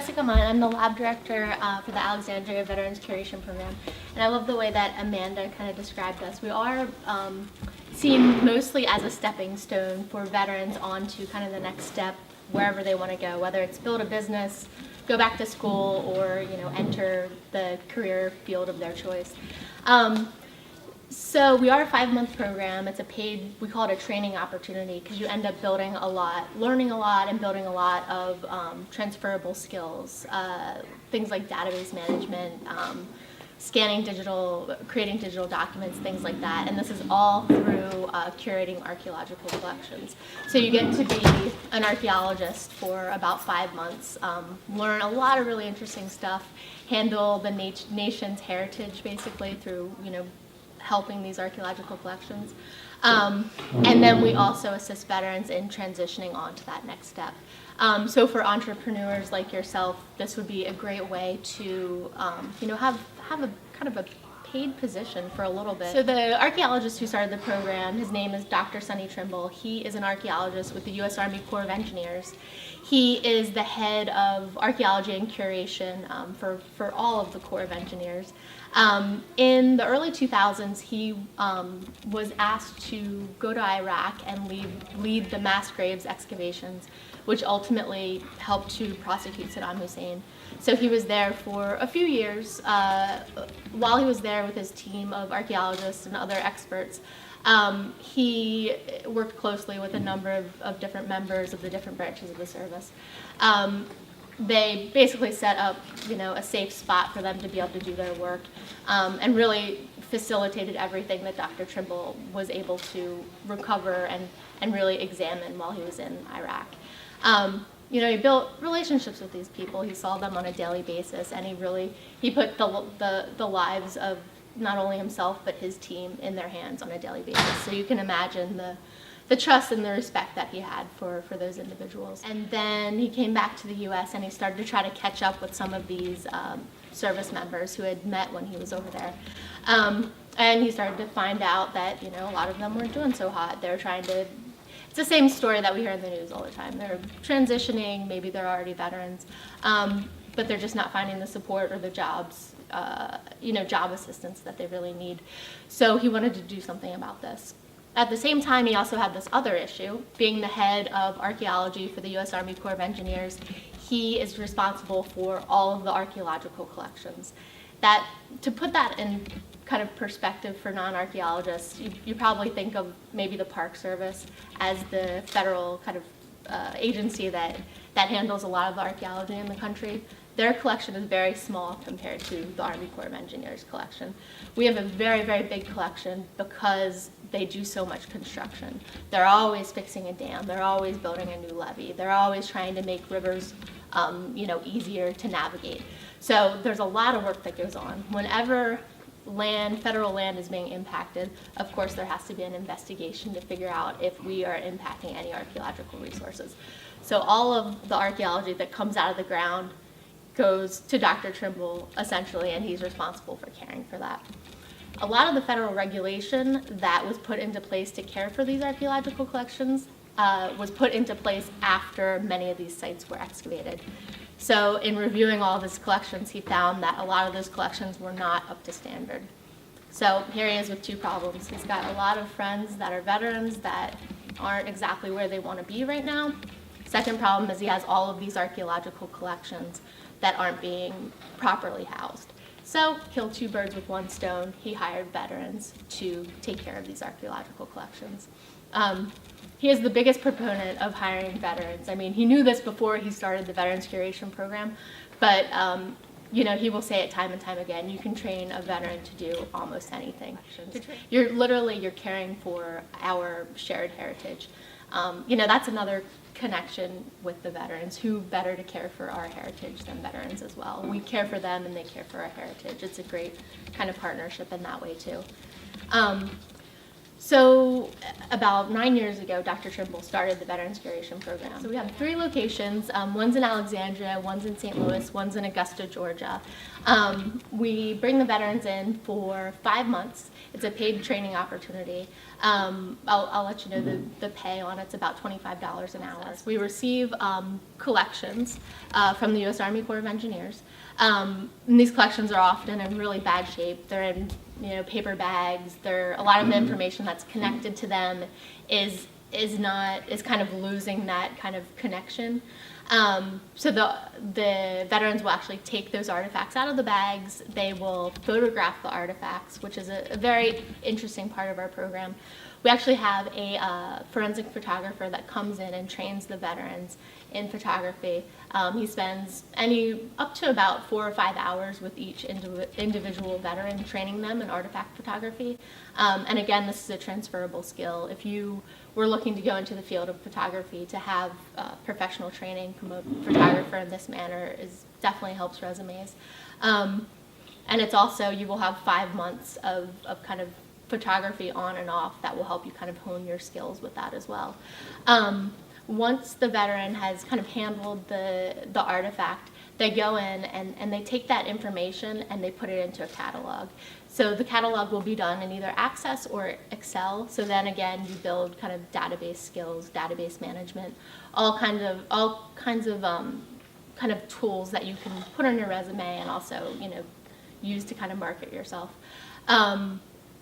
Jessica Mundt. I'm the lab director for the Alexandria Veterans Curation Program. And I love the way that Amanda kind of described us. We are seen mostly as a stepping stone for veterans onto kind of the next step wherever they want to go, whether it's build a business, go back to school, or enter the career field of their choice. So we are a 5-month program. It's a paid, we call it a training opportunity, because you end up building a lot, learning a lot, and building a lot of transferable skills, things like database management, scanning digital, creating digital documents, things like that. And this is all through curating archaeological collections. So you get to be an archaeologist for about 5 months, learn a lot of really interesting stuff, handle the nation's heritage basically through, helping these archaeological collections. And then we also assist veterans in transitioning on to that next step. So for entrepreneurs like yourself, this would be a great way to have a kind of a paid position for a little bit. So the archaeologist who started the program, his name is Dr. Sonny Trimble. He is an archaeologist with the U.S. Army Corps of Engineers. He is the head of archaeology and curation for all of the Corps of Engineers. In the early 2000s, he was asked to go to Iraq and lead the mass graves excavations, which ultimately helped to prosecute Saddam Hussein. So he was there for a few years. While he was there with his team of archaeologists and other experts, he worked closely with a number of different members of the different branches of the service. They basically set up, a safe spot for them to be able to do their work, and really facilitated everything that Dr. Trimble was able to recover and really examine while he was in Iraq. He built relationships with these people. He saw them on a daily basis, and he put the lives of not only himself but his team in their hands on a daily basis. So you can imagine the trust and the respect that he had for those individuals. And then he came back to the U.S. and he started to try to catch up with some of these service members who had met when he was over there. And he started to find out that, a lot of them weren't doing so hot. They were trying to, it's the same story that we hear in the news all the time. They're transitioning, maybe they're already veterans, but they're just not finding the support or the jobs, job assistance that they really need. So he wanted to do something about this. At the same time, he also had this other issue. Being the head of archaeology for the U.S. Army Corps of Engineers, he is responsible for all of the archaeological collections. To put that in kind of perspective for non-archaeologists, you probably think of maybe the Park Service as the federal kind of agency that handles a lot of the archaeology in the country. Their collection is very small compared to the Army Corps of Engineers collection. We have a very, very big collection because they do so much construction. They're always fixing a dam. They're always building a new levee. They're always trying to make rivers, easier to navigate. So there's a lot of work that goes on. Whenever federal land is being impacted, of course there has to be an investigation to figure out if we are impacting any archaeological resources. So all of the archaeology that comes out of the ground goes to Dr. Trimble, essentially, and he's responsible for caring for that. A lot of the federal regulation that was put into place to care for these archaeological collections was put into place after many of these sites were excavated. So in reviewing all of his collections, he found that a lot of those collections were not up to standard. So here he is with two problems. He's got a lot of friends that are veterans that aren't exactly where they want to be right now. Second problem is he has all of these archaeological collections that aren't being properly housed. So, killed two birds with one stone. He hired veterans to take care of these archaeological collections. He is the biggest proponent of hiring veterans. I mean, he knew this before he started the Veterans Curation Program, but he will say it time and time again, you can train a veteran to do almost anything. You're caring for our shared heritage. That's another connection with the veterans. Who better to care for our heritage than veterans as well? We care for them and they care for our heritage. It's a great kind of partnership in that way too. So about 9 years ago, Dr. Trimble started the Veterans Curation Program. So we have 3 locations. One's in Alexandria, one's in St. Louis, one's in Augusta, Georgia. We bring the veterans in for 5 months. It's a paid training opportunity. I'll let you know the pay on it's about $25 an hour. We receive collections from the U.S. Army Corps of Engineers. And these collections are often in really bad shape. They're in paper bags. A lot of the information that's connected to them is kind of losing that kind of connection. So the veterans will actually take those artifacts out of the bags. They will photograph the artifacts, which is a very interesting part of our program. We actually have a forensic photographer that comes in and trains the veterans in photography. He spends up to about 4 or 5 hours with each individual veteran, training them in artifact photography. And again, this is a transferable skill. If you were looking to go into the field of photography, to have professional training from a photographer in this manner definitely helps resumes. And it's also, you will have 5 months of kind of photography on and off that will help you kind of hone your skills with that as well. Once the veteran has kind of handled the artifact, they go in and they take that information and they put it into a catalog. So the catalog will be done in either Access or Excel. So then again, you build kind of database skills, database management, all kinds of kind of tools that you can put on your resume and also use to kind of market yourself.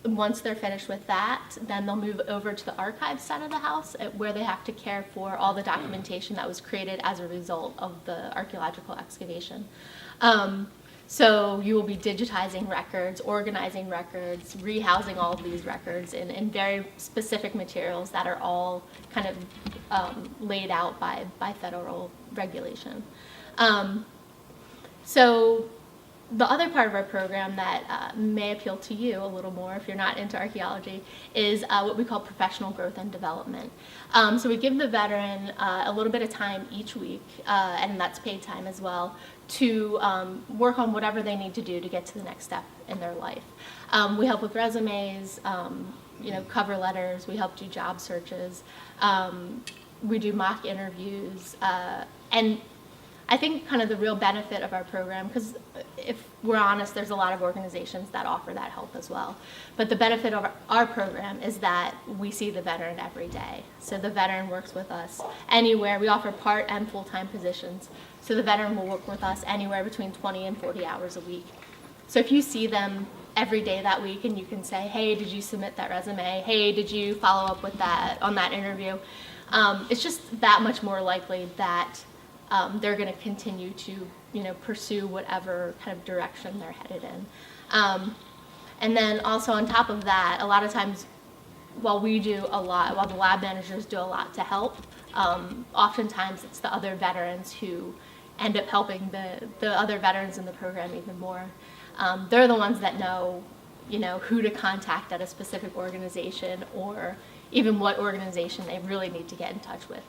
Once they're finished with that, then they'll move over to the archive side of the house where they have to care for all the documentation that was created as a result of the archaeological excavation. So you will be digitizing records, organizing records, rehousing all of these records in very specific materials that are all kind of laid out by federal regulation. So the other part of our program that may appeal to you a little more if you're not into archaeology is what we call professional growth and development. So we give the veteran a little bit of time each week, and that's paid time as well, to work on whatever they need to do to get to the next step in their life. We help with resumes, cover letters, we help do job searches, we do mock interviews, and I think kind of the real benefit of our program, because if we're honest, there's a lot of organizations that offer that help as well. But the benefit of our program is that we see the veteran every day. So the veteran works with us anywhere. We offer part and full-time positions. So the veteran will work with us anywhere between 20 and 40 hours a week. So if you see them every day that week and you can say, hey, did you submit that resume? Hey, did you follow up with that on that interview? It's just that much more likely that they're going to continue to, pursue whatever kind of direction they're headed in. And then also on top of that, a lot of times while the lab managers do a lot to help, oftentimes it's the other veterans who end up helping the other veterans in the program even more. They're the ones that know, who to contact at a specific organization or even what organization they really need to get in touch with.